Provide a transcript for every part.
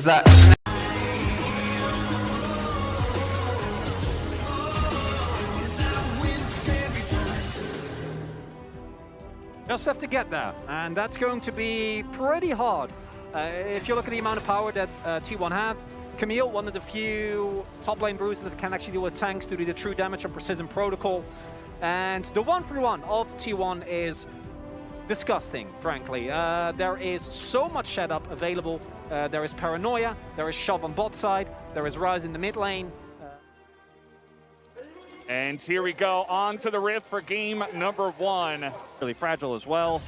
is that... Just have to get there, and that's going to be pretty hard. If you look at the amount of power that T1 have, Camille, one of the few top lane bruisers that can actually deal with tanks to do the true damage on Precision Protocol. And the 1-for-1 of T1 is disgusting, frankly. There is so much setup available. There is Paranoia, there is Shove on bot side, there is Rise in the mid lane. And here we go, on to the Rift for game number 1. Really fragile as well.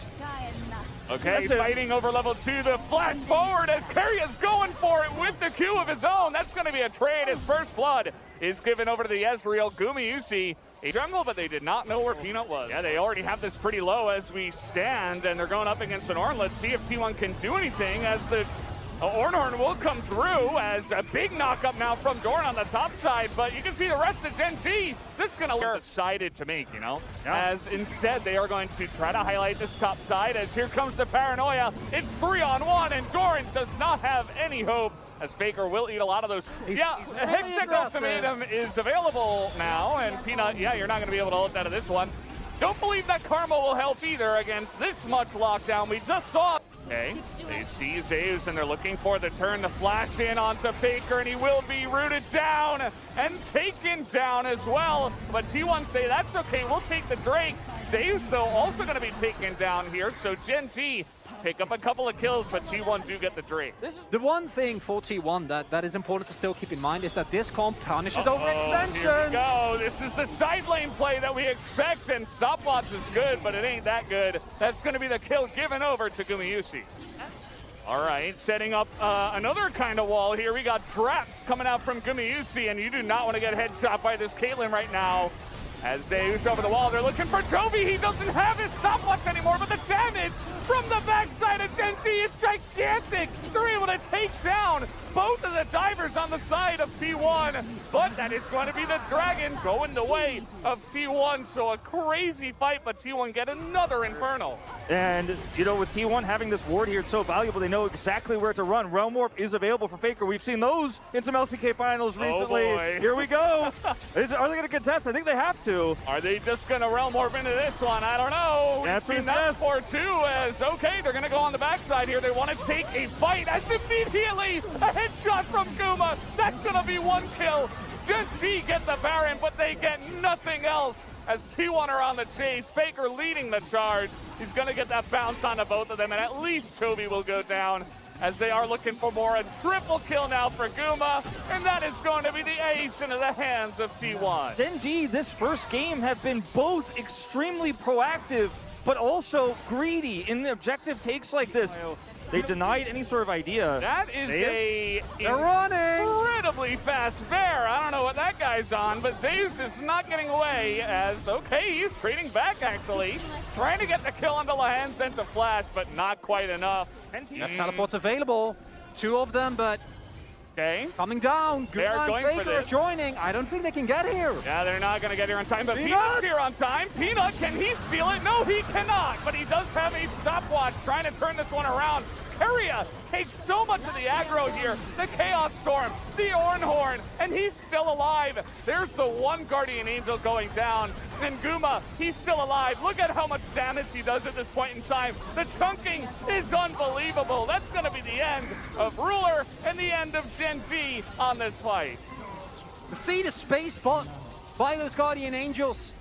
Okay, fighting over level 2, the flash forward as Karia's going for it with the Q of his own. That's going to be a trade. His first blood is given over to the Ezreal. Gumayusi, a jungle, but they did not know where Peanut was. Yeah, they already have this pretty low as we stand, and they're going up against an Ornn. Let's see if T1 can do anything as the Ornn will come through as a big knock-up now from Dorn on the top side, but you can see the rest of Gen T just going to decided to make, you know, as instead they are going to try to highlight this top side as here comes the Paranoia. It's 3-on-1 and Doran does not have any hope as Faker will eat a lot of those. Hextech Ultimatum is available now, and Peanut, you're not going to be able to ult out of this one. Don't believe that Karma will help either against this much lockdown. We just saw. Okay, they see Zeus and they're looking for the turn to flash in onto Faker, and he will be rooted down and taken down as well. But T1 say that's okay, we'll take the Drake. Zeus though also going to be taken down here, so Gen T pick up a couple of kills, but T1 do get the Drake. This is the one thing for T1 that is important to still keep in mind is that this comp punishes overextension. Here we go. This is the side lane play that we expect, and stopwatch is good, but it ain't that good. That's going to be the kill given over to Gumayusi. All right, setting up another kind of wall here. We got traps coming out from Gumayusi, and you do not want to get headshot by this Caitlyn right now. As Zeus over the wall, they're looking for Toby. He doesn't have his stopwatch anymore, but the damage from the backside of Gen T is gigantic. They're able to take down both of the divers on the side of T1, but that is going to be the Dragon going the way of T1. So a crazy fight, but T1 get another Infernal. And, you know, with T1 having this ward here, it's so valuable. They know exactly where to run. Realm Warp is available for Faker. We've seen those in some LCK finals recently. Oh boy. Here we go. Are they going to contest? I think they have to. Are they just going to Realm Warp into this one? I don't know. That's We've seen that before too, as okay, they're going to go on the backside here. They want to take a fight as immediately a headshot from Guma. That's going to be one kill. Gen T get the Baron, but they get nothing else as T1 are on the chase. Faker leading the charge. He's going to get that bounce onto both of them, and at least Toby will go down as they are looking for more. A triple kill now for Guma, and that is going to be the ace into the hands of T1. Zenji, this first game have been both extremely proactive, but also greedy in the objective takes like this. They denied any sort of idea. That is They're running! Incredibly fast bear. I don't know what that guy's on, but Zeus is not getting away as, okay, he's trading back actually. Trying to get the kill onto Lahan, sent to flash, but not quite enough. Teleports available. Two of them, but okay, coming down. They are going for this. Joining. I don't think they can get here. Yeah, they're not going to get here on time, but Peanut's here on time. Peanut, can he steal it? No, he cannot, but he does have a stopwatch trying to turn this one around. Keria takes so much of the aggro here. The Chaos Storm, the Ornhorn, and he's still alive. There's the one Guardian Angel going down. And Guma, he's still alive. Look at how much damage he does at this point in time. The chunking is unbelievable. That's going to be the end of Ruler and the end of Gen T on this fight. See the space bought by those Guardian Angels.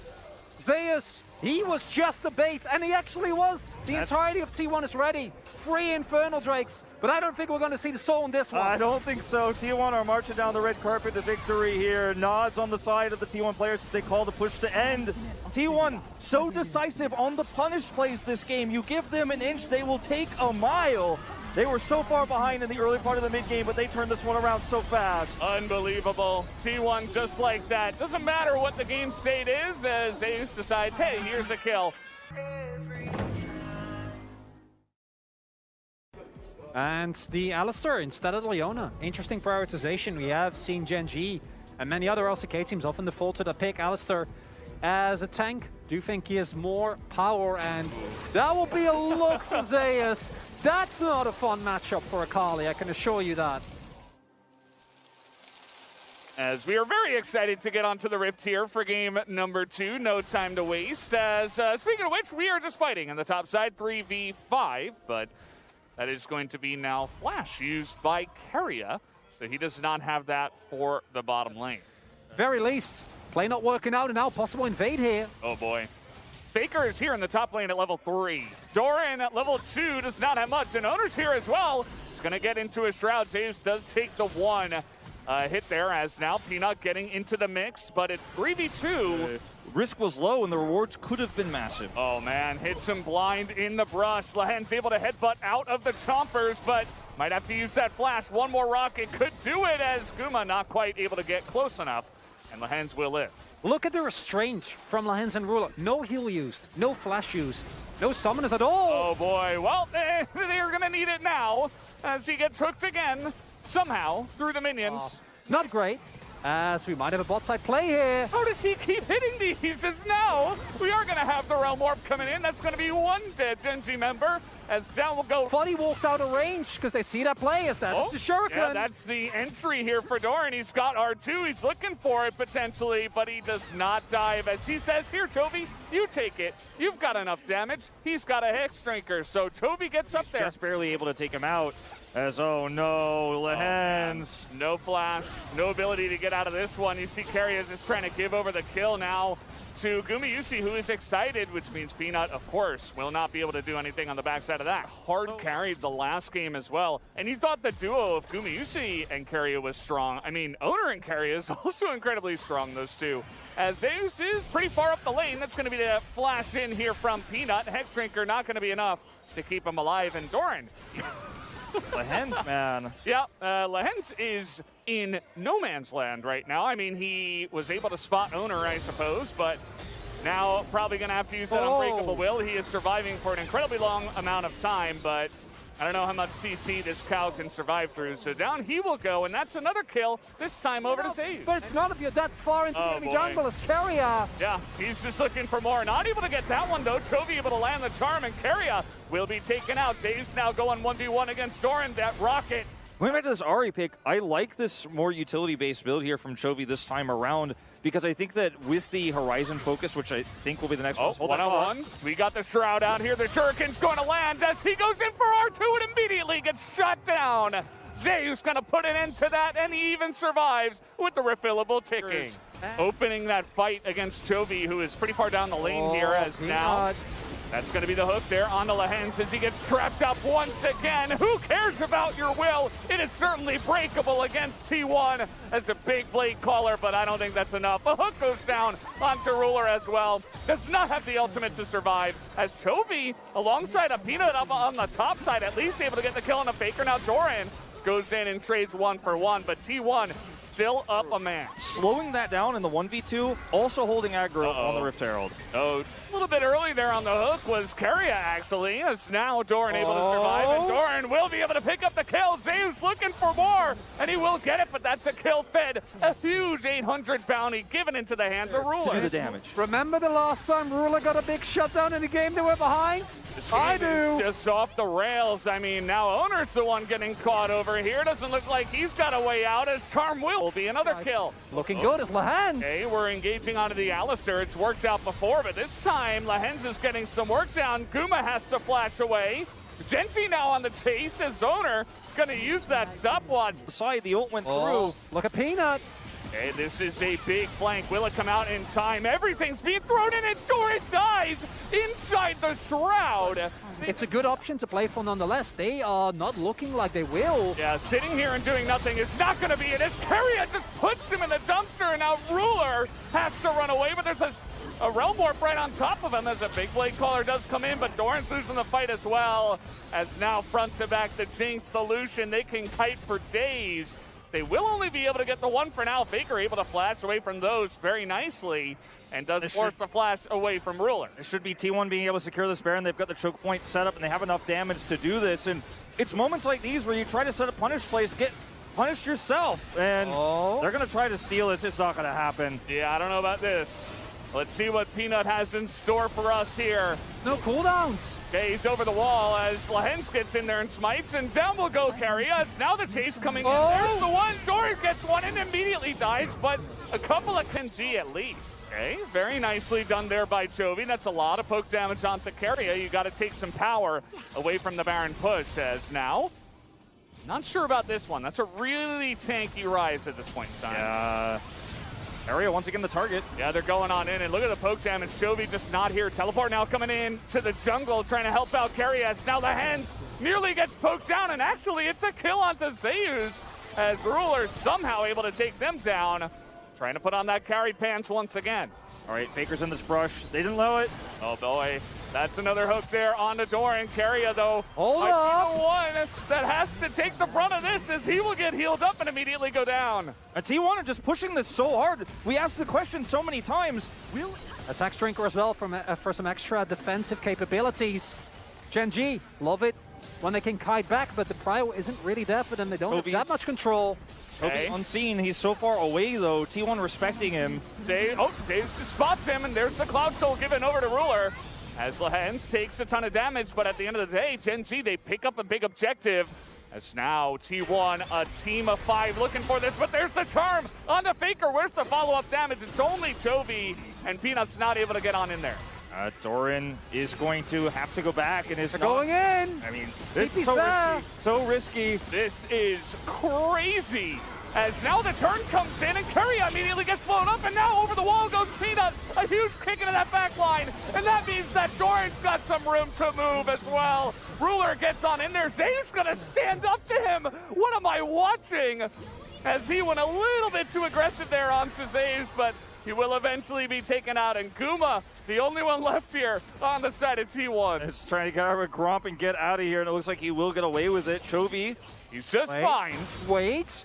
Zeus, he was just a bait, and he actually was. The entirety of T1 is ready. 3 Infernal Drakes, but I don't think we're going to see the soul in this one. I don't think so. T1 are marching down the red carpet to victory here. Nods on the side of the T1 players as they call the push to end. T1 so decisive on the punish plays this game. You give them an inch, they will take a mile. They were so far behind in the early part of the mid-game, but they turned this one around so fast. Unbelievable. T1 just like that. Doesn't matter what the game state is, as Zeus decides, hey, here's a kill. And the Alistair instead of the Leona. Interesting prioritization. We have seen Gen G and many other LCK teams often default to the pick Alistair as a tank. Do think he has more power, and that will be a look for Zeus. That's not a fun matchup for Akali, I can assure you that. As we are very excited to get onto the Rift here for game number 2. No time to waste. As speaking of which, we are just fighting on the top side, 3v5, but that is going to be now Flash used by Keria, so he does not have that for the bottom lane. Very least, play not working out and now possible invade here. Oh boy. Faker is here in the top lane at level 3. Doran at level 2 does not have much, and Owner's here as well. He's going to get into a Shroud. Zeus does take the one hit there, as now Peanut getting into the mix, but it's 3v2. Risk was low, and the rewards could have been massive. Oh man, hits him blind in the brush. Lahen's able to headbutt out of the chompers, but might have to use that flash. One more rocket could do it, as Guma not quite able to get close enough, and Lahen's will live. Look at the restraint from Lahens and Ruler. No heal used, no flash used, no summoners at all. Oh boy, well, they're going to need it now as he gets hooked again, somehow, through the minions. Oh, not great, as we might have a bot side play here. How does he keep hitting these? As now, we are going to have the Realm Warp coming in. That's going to be one dead Genji member, as down will go. Buddy walks out of range because they see that play as that's the Shuriken. Yeah, that's the entry here for Doran. He's got R2. He's looking for it potentially, but he does not dive. As he says, here, Chovy, you take it. You've got enough damage. He's got a Hex Drinker, so Chovy gets up there. Just barely able to take him out. As, oh no, Lahens. No flash, no ability to get out of this one. You see Keria is just trying to give over the kill now to Gumayusi, who is excited, which means Peanut, of course, will not be able to do anything on the backside of that. Hard carried the last game as well. And you thought the duo of Gumayusi and Keria was strong. I mean, Owner and Keria is also incredibly strong, those two. As Zeus is pretty far up the lane. That's going to be the flash in here from Peanut. Hex Drinker not going to be enough to keep him alive. And Doran. Lahens, man. Yeah, Lahens is in no man's land right now. I mean, he was able to spot Owner, I suppose, but now probably going to have to use that Unbreakable Will. He is surviving for an incredibly long amount of time, but I don't know how much CC this cow can survive through. So down he will go, and that's another kill, this time over to Zeus. But it's not if you're that far into the enemy jungle as Keria. Yeah, he's just looking for more. Not able to get that one, though. Chovy able to land the charm, and Keria will be taken out. Zeus now going 1v1 against Doran. That rocket. Going back to this Ahri pick, I like this more utility-based build here from Chovy this time around, because I think that with the Horizon focus, which I think will be the next one. One-on-one. We got the Shroud out here. The Shuriken's going to land as he goes in for R2 and immediately gets shot down. Zeus going to put an end to that, and he even survives with the refillable ticking. Opening that fight against Chovy, who is pretty far down the lane here, as now that's going to be the hook there on the Lahens as he gets trapped up once again. Who cares about your will? It is certainly breakable against T1. That's a big blade caller, but I don't think that's enough. A hook goes down onto Ruler as well. Does not have the ultimate to survive, as Chovy, alongside a Peanut up on the top side, at least able to get the kill on the Faker. Now Doran goes in and trades 1-for-1, but T1 still up a man. Slowing that down in the 1v2, also holding aggro on the Rift Herald. Oh, a little bit early there on the hook was Keria, actually. As now Doran able to survive, and Doran will be able to pick up the kill. Zeus looking for more, and he will get it, but that's a kill fed. A huge 800 bounty given into the hands of Ruler. To do the damage. Remember the last time Ruler got a big shutdown in the game they were behind? I do. Just off the rails. I mean, now Owner's the one getting caught over here. Doesn't look like he's got a way out, as Charm will be another kill. Looking good as Lahens. Okay, we're engaging onto the Alistair. It's worked out before, but this time Lahens is getting some work down. Guma has to flash away. Genji now on the chase as Owner going to use that stopwatch. Side, the ult went through. Look at Peanut. Okay, this is a big flank. Will it come out in time? Everything's being thrown in, and Doran dies inside the Shroud. It's a good option to play for nonetheless. They are not looking like they will. Yeah, sitting here and doing nothing is not going to be it. As Keria just puts him in the dumpster, and now Ruler has to run away, but there's a Realm Warp right on top of him as a big blade caller does come in, but Doran's losing the fight as well. As now front to back, the Jinx, the Lucian, they can kite for days. They will only be able to get the one for now. Faker able to flash away from those very nicely, and does force the flash away from Ruler. It should be T1 being able to secure this Baron. They've got the choke point set up, and they have enough damage to do this. And it's moments like these where you try to set a punish plays, get punished yourself. And they're going to try to steal this. It's not going to happen. Yeah, I don't know about this. Let's see what Peanut has in store for us here. No cooldowns. Okay, he's over the wall as Lahens gets in there and smites, and down will go Carrier. It's now the chase coming in. There's the one. Doran gets one and immediately dies, but a couple of Kenji at least. Okay, very nicely done there by Chovy. That's a lot of poke damage onto Carrier. You got to take some power away from the Baron push, as now. Not sure about this one. That's a really tanky rise at this point in time. Yeah. Area once again the target. Yeah, they're going on in, and look at the poke damage. Chovy just not here. Teleport now coming in to the jungle, trying to help out Carrias. Now the Hens nearly gets poked down, and actually it's a kill onto Zeus as Ruler somehow able to take them down. Trying to put on that carry pants once again. All right, Faker's in this brush. They didn't allow it. Oh boy, that's another hook there on the door, and Carrier though Hold might up. be the one that has to take the brunt of this as he will get healed up and immediately go down. T1 are just pushing this so hard. We asked the question so many times. A Sax Drinker as well for some extra defensive capabilities. Gen G, love it when they can kite back, but the prio isn't really there for them. They don't have that much control. Okay. Unseen, he's so far away though. T1 respecting him. Zaves spots him, and there's the Cloud Soul given over to Ruler. As Lahens takes a ton of damage, but at the end of the day, Gen G, they pick up a big objective. As now T1, a team of 5 looking for this, but there's the charm on the Faker. Where's the follow-up damage? It's only Chovy, and Peanut's not able to get on in there. Doran is going to have to go back and is Going in. I mean, this is TP's so there. risky. So risky. This is crazy. As now the turn comes in, and Carrier immediately gets blown up, and now over the wall goes Peanut. A huge kick into that back line, and that means that Doran's got some room to move as well. Ruler gets on in there. Zane's gonna stand up to him. What am I watching? As he went a little bit too aggressive there onto Zaze, but he will eventually be taken out. And Guma, the only one left here on the side of T1. Is trying to get out of a Gromp and get out of here, and it looks like he will get away with it. Chovy. He's just fine. Wait.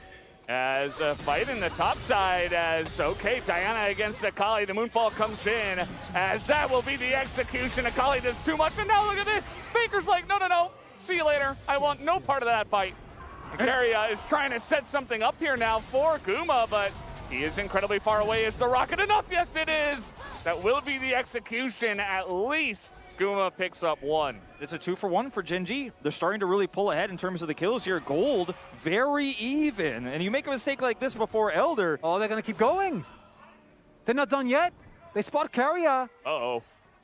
As a fight in the top side, as okay, Diana against Akali, the Moonfall comes in, as that will be the execution. Akali does too much, and now look at this. Baker's like, no, see you later. I want no part of that fight. Carrier is trying to set something up here now for Guma, but he is incredibly far away. Is the rocket enough? Yes, it is. That will be the execution. At least Guma picks up 1. It's a 2-for-1 for Gen G. They're starting to really pull ahead in terms of the kills here. Gold, very even. And you make a mistake like this before Elder. Oh, they're going to keep going. They're not done yet. They spot Carrier. Uh-oh.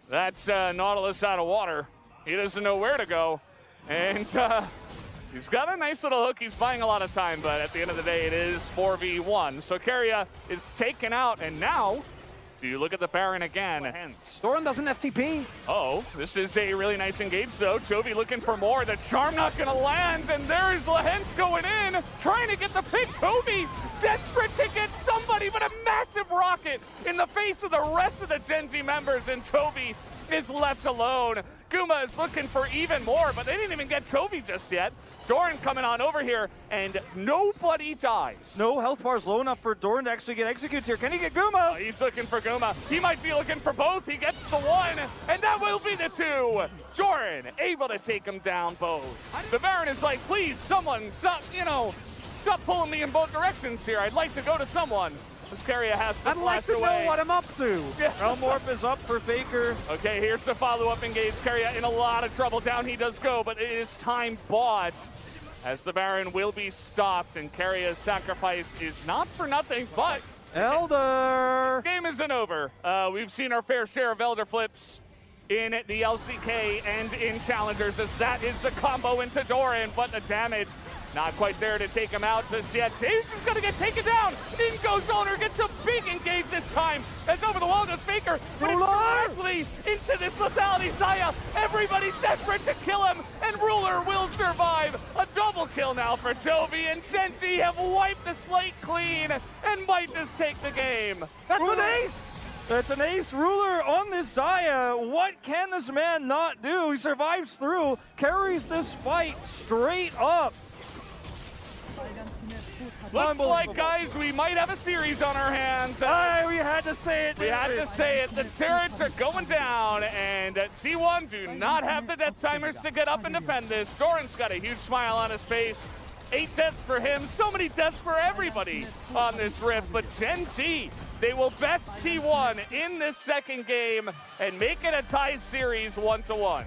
That's Nautilus out of water. He doesn't know where to go. And he's got a nice little hook. He's buying a lot of time, but at the end of the day, it is 4v1. So Carrier is taken out, and now you look at the Baron again. Doran doesn't FTP. Oh, this is a really nice engage, though. Chovy looking for more. The charm not going to land, and there's Lahens going in, trying to get the pick. Chovy desperate to get somebody, but a massive rocket in the face of the rest of the Gen Z members, and Chovy is left alone. Guma is looking for even more, but they didn't even get Chovy just yet. Doran coming on over here, and nobody dies. No health bars low enough for Doran to actually get executes here. Can he get Guma? He's looking for Guma. He might be looking for both. He gets the 1, and that will be the 2. Doran able to take him down both. The Baron is like, please, someone, stop pulling me in both directions here. I'd like to go to someone. This Carrier has to I'd like to away. know what I'm up to. Yeah. Elmorph is up for Faker. Okay, here's the follow-up engage. Carrier in a lot of trouble. Down he does go, but it is time bought as the Baron will be stopped, and Carrier's sacrifice is not for nothing, but Elder. this game isn't over. We've seen our fair share of Elder flips in the LCK and in Challengers, as that is the combo into Doran, but the damage not quite there to take him out just yet. Zaze is going to get taken down. In goes Owner, gets a big engage this time. As over the wall goes Faker, but it's directly into this lethality Saya. Everybody's desperate to kill him, and Ruler will survive. A double kill now for Chovy, and Gen Z have wiped the slate clean and might just take the game. That's an ace. That's an ace. Ruler on this Zaya. What can this man not do? He survives through, carries this fight straight up. Looks like, guys, we might have a series on our hands. We had to say it. We had to say it. The turrets are going down, and T1 do not have the death timers to get up and defend this. Doran's got a huge smile on his face. 8 deaths for him. So many deaths for everybody on this rift, but Gen G They will best T1 in this second game and make it a tied series 1-1.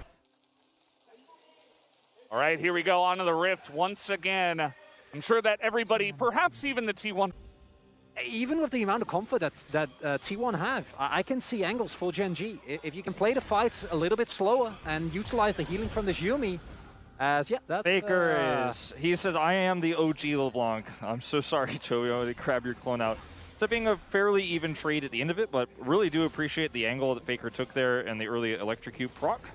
All right, here we go onto the Rift once again. I'm sure that everybody, perhaps even the T1. Even with the amount of comfort that T1 have, I can see angles for Gen G. If you can play the fights a little bit slower and utilize the healing from this Yuumi, that's... Faker he says, I am the OG LeBlanc. I'm so sorry, Chovy, they grab your clone out. So being a fairly even trade at the end of it, but really do appreciate the angle that Faker took there and the early electrocute proc.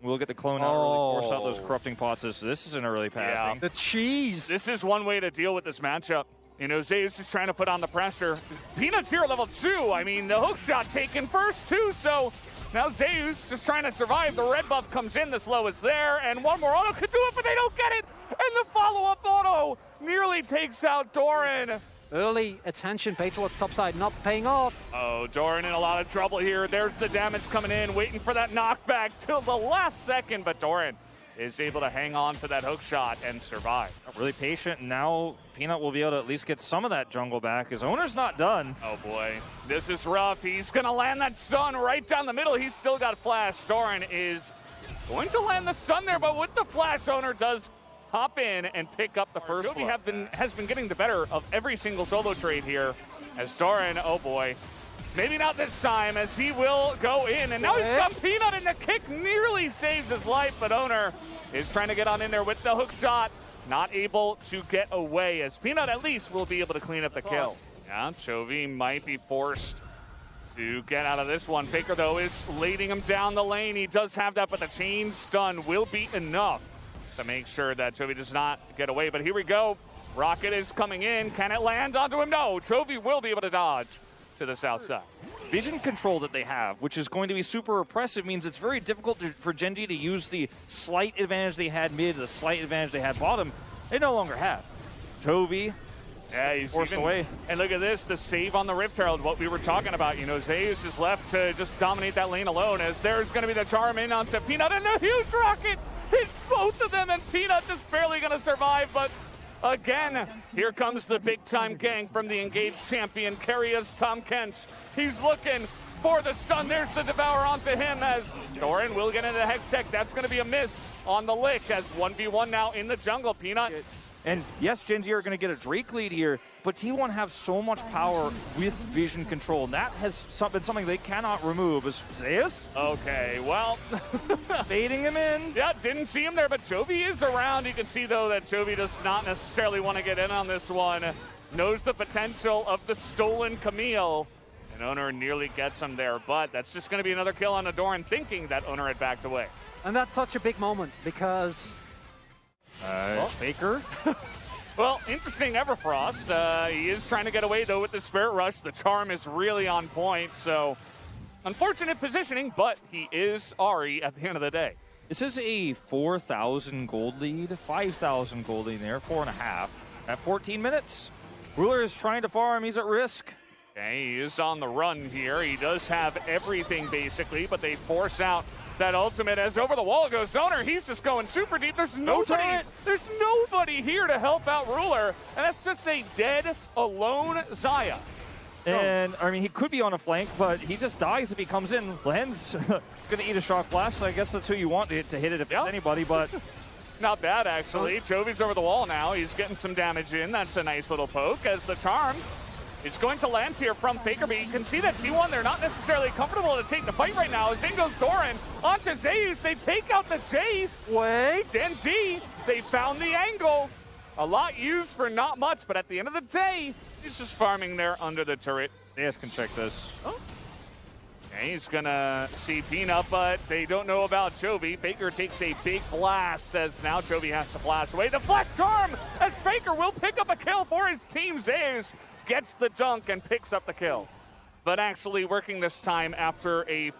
We'll get the clone out early, force out those corrupting pots. This is an early path. Yeah. The cheese! This is one way to deal with this matchup. You know, Zeus is trying to put on the pressure. Peanut's here at level 2. I mean, the hook shot taken first, too, so now Zeus just trying to survive. The red buff comes in, the slow is there, and one more auto could do it, but they don't get it! And the follow-up auto nearly takes out Doran. Early attention paid towards topside, not paying off. Oh, Doran in a lot of trouble here. There's the damage coming in, waiting for that knockback till the last second, but Doran is able to hang on to that hook shot and survive. Really patient. Now Peanut will be able to at least get some of that jungle back. His owner's not done. Oh boy, this is rough. He's gonna land that stun right down the middle. He's still got flash. Doran is going to land the stun there, but with the flash, owner does hop in and pick up the first one. Chovy has been getting the better of every single solo trade here. As Doran, oh boy, maybe not this time, as he will go in. And now he's got Peanut, and the kick nearly saves his life, but owner is trying to get on in there with the hook shot. Not able to get away, as Peanut at least will be able to clean up the kill. Yeah, Chovy might be forced to get out of this one. Faker, though, is leading him down the lane. He does have that, but the chain stun will be enough to make sure that Chovy does not get away. But here we go. Rocket is coming in. Can it land onto him? No. Chovy will be able to dodge to the south side. Vision control that they have, which is going to be super oppressive, means it's very difficult for Gen G to use the slight advantage they had mid, the slight advantage they had bottom. They no longer have. Chovy, yeah, he's forced away. And look at this, the save on the Rift Herald, what we were talking about. You know, Zeus is left to just dominate that lane alone, as there's going to be the charm in onto Peanut, and a huge rocket hits both of them, and Peanut just barely going to survive, but again, here comes the big-time gank from the engaged champion, Carria's Tom Kent. He's looking for the stun. There's the Devour onto him, as Doran will get into the Hex Tech. That's going to be a miss on the lick, as 1v1 now in the jungle. Peanut. And yes, Gen G are going to get a Drake lead here, but T1 have so much power with vision control, and that has been something they cannot remove. Is Zeus? Okay, well, fading him in. Yeah, didn't see him there, but Chovy is around. You can see, though, that Chovy does not necessarily want to get in on this one. Knows the potential of the stolen Camille, and owner nearly gets him there, but that's just going to be another kill on Doran, thinking that owner had backed away. And that's such a big moment, because... Faker. Well, interesting Everfrost. He is trying to get away, though, with the Spirit Rush. The charm is really on point, so unfortunate positioning, but he is Ahri at the end of the day. This is a 4,000 gold lead, 5,000 gold lead there, 4.5 at 14 minutes. Ruler is trying to farm. He's at risk. Okay, he is on the run here. He does have everything, basically, but they force out that ultimate as over the wall goes Zoner. He's just going super deep. There's nobody here to help out Ruler, and that's just a dead, alone Xayah. And, I mean, he could be on a flank, but he just dies if he comes in. Len's going to eat a shock blast, so I guess that's who you want to hit it if it's anybody, but... Not bad, actually. Chovy's over the wall now. He's getting some damage in. That's a nice little poke, as the charm is going to land here from Faker, but you can see that T1, they're not necessarily comfortable to take the fight right now. As in goes Doran onto Zeus. They take out the Jace. Wait, Gen G, they found the angle. A lot used for not much, but at the end of the day, he's just farming there under the turret. Yes, can check this. Oh. Okay, he's gonna see Peanut, but they don't know about Chovy. Faker takes a big blast, as now Chovy has to blast away. The flash charm, as Faker will pick up a kill for his team. Zeus gets the dunk and picks up the kill. But actually working this time after a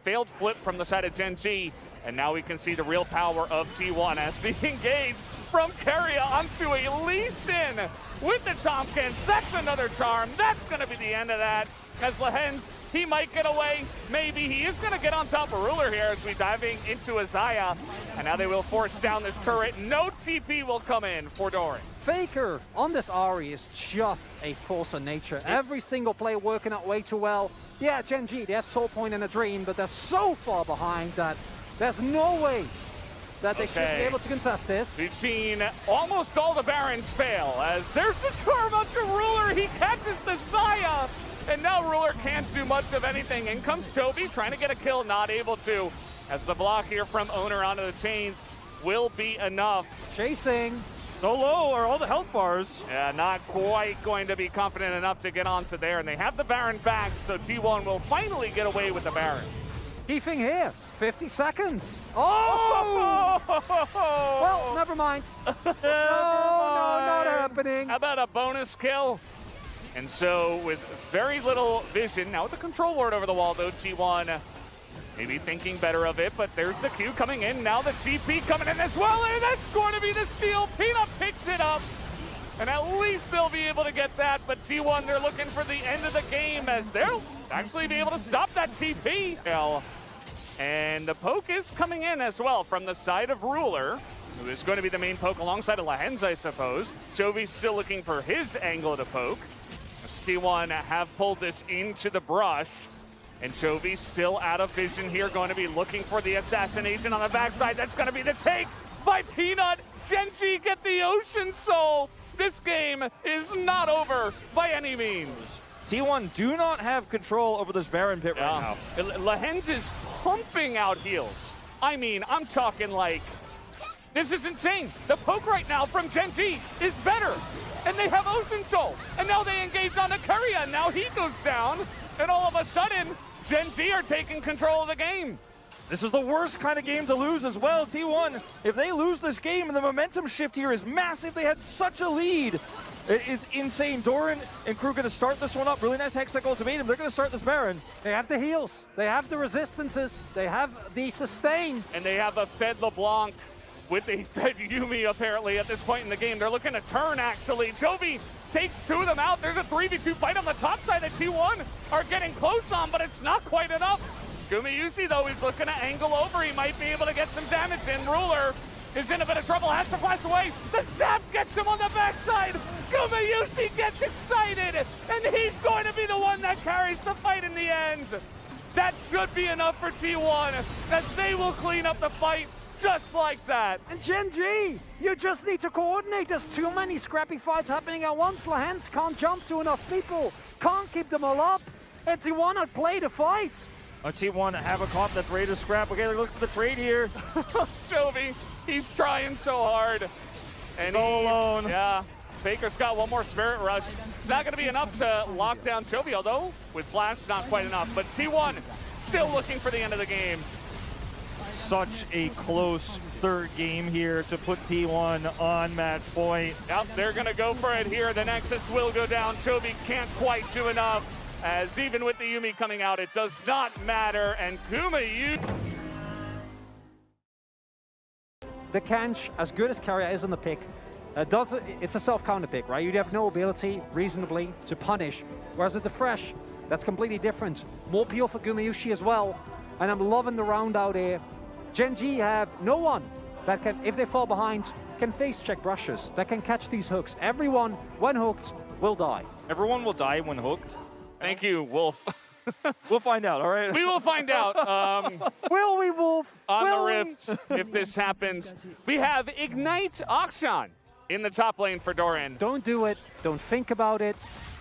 failed flip from the side of Gen G. And now we can see the real power of T1 as the engage from Carria onto a Lee Sin with the Tompkins. That's another charm. That's going to be the end of that. As Lehens, He might get away. Maybe. He is going to get on top of Ruler here as we diving into a Xayah. And now they will force down this turret. No TP will come in for Doran. Faker on this Ahri is just a force of nature. Every single play working out way too well. Yeah, Gen G, they have Soul Point in a dream, but they're so far behind that there's no way that they should be able to contest this. We've seen almost all the Barons fail as there's the charm onto Ruler. He catches the Xayah, and now Ruler can't do much of anything. In comes Toby trying to get a kill, not able to, as the block here from Owner onto the chains will be enough. Chasing. So low are all the health bars. Yeah, not quite going to be confident enough to get onto there, and they have the Baron back, so T1 will finally get away with the Baron. Keeping here, 50 seconds. Oh! Well, never mind. No, not happening. How about a bonus kill? And so with very little vision, now with the control ward over the wall though, T1 maybe thinking better of it, but there's the Q coming in. Now the TP coming in as well, and that's going to be the steal. Peanut picks it up, and at least they'll be able to get that, but T1, they're looking for the end of the game as they'll actually be able to stop that TP. And the poke is coming in as well from the side of Ruler, who is going to be the main poke alongside of Lahenz, I suppose. Jovi's still looking for his angle to poke. T1 have pulled this into the brush, and Jovi still out of vision here, going to be looking for the assassination on the backside. That's going to be the take by Peanut. Gen G get the Ocean Soul. This game is not over by any means. T1 do not have control over this Baron pit right now. Lahenz is pumping out heals. I mean, I'm talking like, this is insane. The poke right now from Gen G is better. And they have Ocean Soul. And now they engage on the Keria. And now he goes down. And all of a sudden, Gen G are taking control of the game. This is the worst kind of game to lose as well. T1, if they lose this game, the momentum shift here is massive. They had such a lead. It is insane. Doran and crew going to start this one up. Really nice Hextech ultimatum. They're going to start this Baron. They have the heals. They have the resistances. They have the sustain. And they have a Fed LeBlanc with a Fed Yuumi apparently at this point in the game. They're looking to turn actually. Jovi takes two of them out. There's a 3v2 fight on the top side that T1 are getting close on, but it's not quite enough. Gumayusi though is looking to angle over. He might be able to get some damage in. Ruler is in a bit of trouble, has to flash away. The zap gets him on the backside. Gumayusi gets excited, and he's going to be the one that carries the fight in the end. That should be enough for T1, as they will clean up the fight just like that. And Gen G, you just need to coordinate. There's too many scrappy fights happening at once. Lahenz can't jump to enough people, can't keep them all up. And T1 had played a fight. T1 have a comp that's ready to scrap. Okay, they're looking for the trade here. Jovi, he's trying so hard. And he's all alone. Yeah, Faker's got one more Spirit Rush. It's not going to be enough to lock down Jovi, although with Flash, not quite enough. But T1 still looking for the end of the game. Such a close third game here to put T1 on match point. Yep, they're going to go for it here. The Nexus will go down. Jovi can't quite do enough, as even with the Yuumi coming out, it does not matter. And Gumayusi. The Kench, as good as Keria is on the pick, it's a self-counter pick, right? You have no ability, reasonably, to punish. Whereas with the Fresh, that's completely different. More peel for Gumayusi as well. And I'm loving the round out here. Gen G have no one that can, if they fall behind, can face check brushes, that can catch these hooks. Everyone, when hooked, will die. Everyone will die when hooked. Thank you, Wolf. We'll find out, all right? We will find out. Will we, Wolf? On the Rift, if this happens. We have Ignite Akshan in the top lane for Doran. Don't do it. Don't think about it.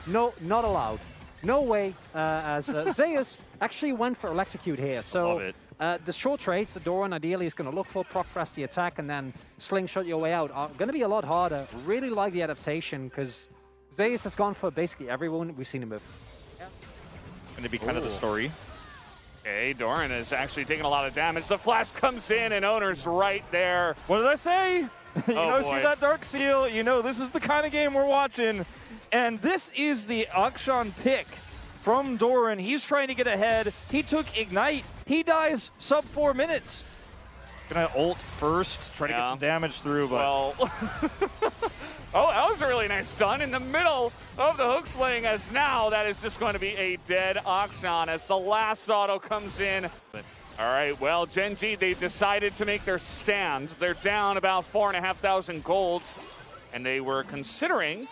No, not allowed. No way, as Zeus actually went for Electrocute here. So the short trades, the Doran ideally is going to look for, proc press the attack, and then slingshot your way out. Are going to be a lot harder. Really like the adaptation, because Zeus has gone for basically everyone we've seen him with. Going to be kind of the story. Okay, Doran is actually taking a lot of damage. The flash comes in, and Owner's right there. What did I say? You know, boy. See that Dark Seal? You know, this is the kind of game we're watching. And this is the Akshan pick from Doran. He's trying to get ahead. He took Ignite. He dies sub 4 minutes. Gonna ult first, try to get some damage through, but... Well... Oh, that was a really really nice stun in the middle of the hook sling, as now that is just going to be a dead auction as the last auto comes in. All right, well, Gen G, they've decided to make their stand. They're down about 4,500 gold, and they were considering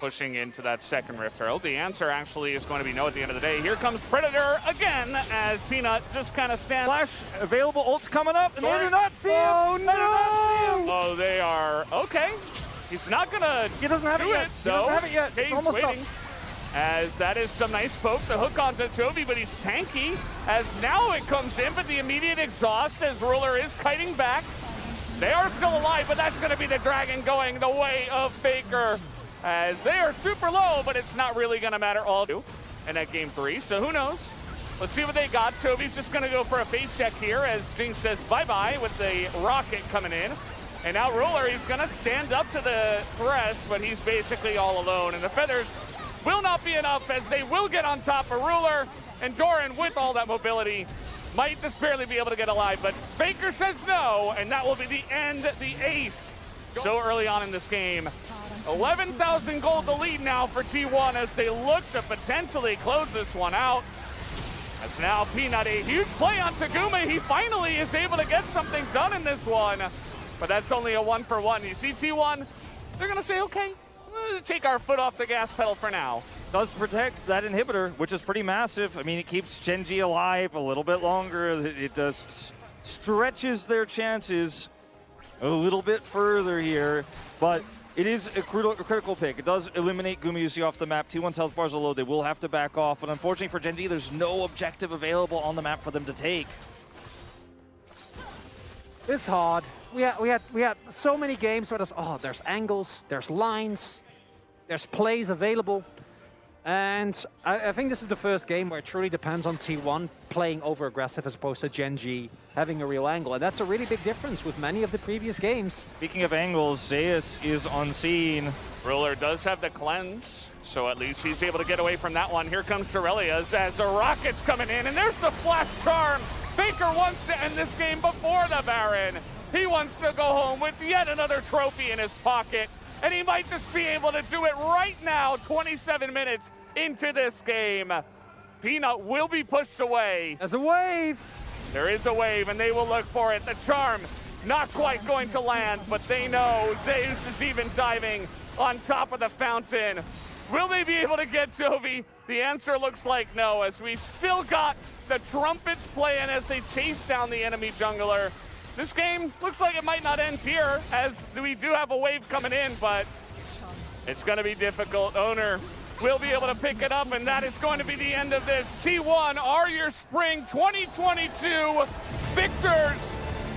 pushing into that second Rift Herald. The answer actually is going to be no at the end of the day. Here comes Predator again as Peanut just kind of stands. Flash available, ult's coming up, and they do not see him. Oh, no! Oh, they are okay. He's not gonna. He doesn't have it yet. He doesn't have it yet. Okay, he's Almost waiting. up. As that is some nice poke. The hook onto Toby, but he's tanky. As now it comes in, but the immediate exhaust as Ruler is kiting back. They are still alive, but that's going to be the Dragon going the way of Faker. As they are super low, but it's not really going to matter all in that game 3. So who knows? Let's see what they got. Toby's just going to go for a face check here as Jinx says bye-bye with the rocket coming in. And now Ruler, he's going to stand up to the Thresh, but he's basically all alone. And the Feathers will not be enough as they will get on top of Ruler. And Doran, with all that mobility, might just barely be able to get alive. But Faker says no, and that will be the end, the ace. So early on in this game. 11,000 gold the lead now for T1 as they look to potentially close this one out. As now Peanut, a huge play on Taguma. He finally is able to get something done in this one. But that's only a 1-for-1. You see T1, they're going to say, okay, let's take our foot off the gas pedal for now. Does protect that inhibitor, which is pretty massive. I mean, it keeps Gen G alive a little bit longer. It does stretches their chances a little bit further here, but it is a critical pick. It does eliminate Gumayusi off the map. T1's health bars are low. They will have to back off, but unfortunately for Gen G, there's no objective available on the map for them to take. It's hard. We had so many games where there's angles, there's lines, there's plays available. And I think this is the first game where it truly depends on T1 playing over-aggressive as opposed to Gen G having a real angle. And that's a really big difference with many of the previous games. Speaking of angles, Zeus is on scene. Ruler does have the cleanse, so at least he's able to get away from that one. Here comes Shirelia's as the rocket's coming in, and there's the flash charm. Faker wants to end this game before the Baron. He wants to go home with yet another trophy in his pocket. And he might just be able to do it right now, 27 minutes into this game. Peanut will be pushed away. There's a wave. There is a wave, and they will look for it. The charm not quite going to land, but they know Zeus is even diving on top of the fountain. Will they be able to get Jovi? The answer looks like no, as we still got the trumpets playing as they chase down the enemy jungler. This game looks like it might not end here, as we do have a wave coming in, but it's going to be difficult. Owner will be able to pick it up, and that is going to be the end of this. T1 are your Spring 2022 victors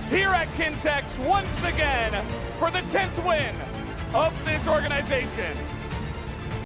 here at Kintex once again for the 10th win of this organization.